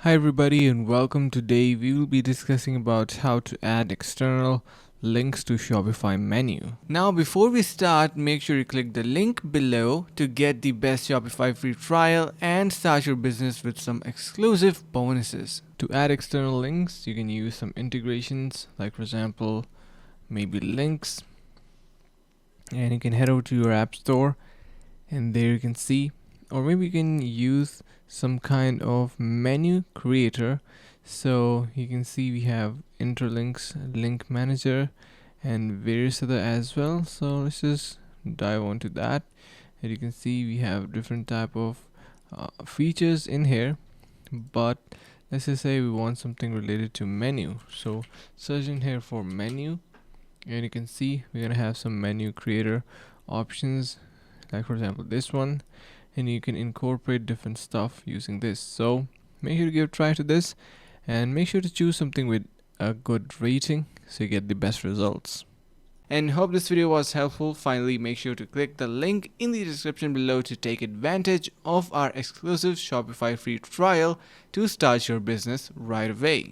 Hi everybody and welcome. Today we will be discussing about how to add external links to Shopify menu. Now before we start, make sure you click the link below to get the best Shopify free trial and start your business with some exclusive bonuses. To add external links, you can use some integrations like for example maybe links, and you can head over to your app store and there you can see, or maybe you can use some kind of menu creator. So you can see we have interlinks, link manager, and various other as well. So let's just dive onto that. And you can see we have different type of features in here, but let's just say we want something related to menu. So search in here for menu, and you can see we're gonna have some menu creator options, like for example this one, and you can incorporate different stuff using this. So make sure to give a try to this and make sure to choose something with a good rating so you get the best results. And hope this video was helpful. Finally, make sure to click the link in the description below to take advantage of our exclusive Shopify free trial to start your business right away.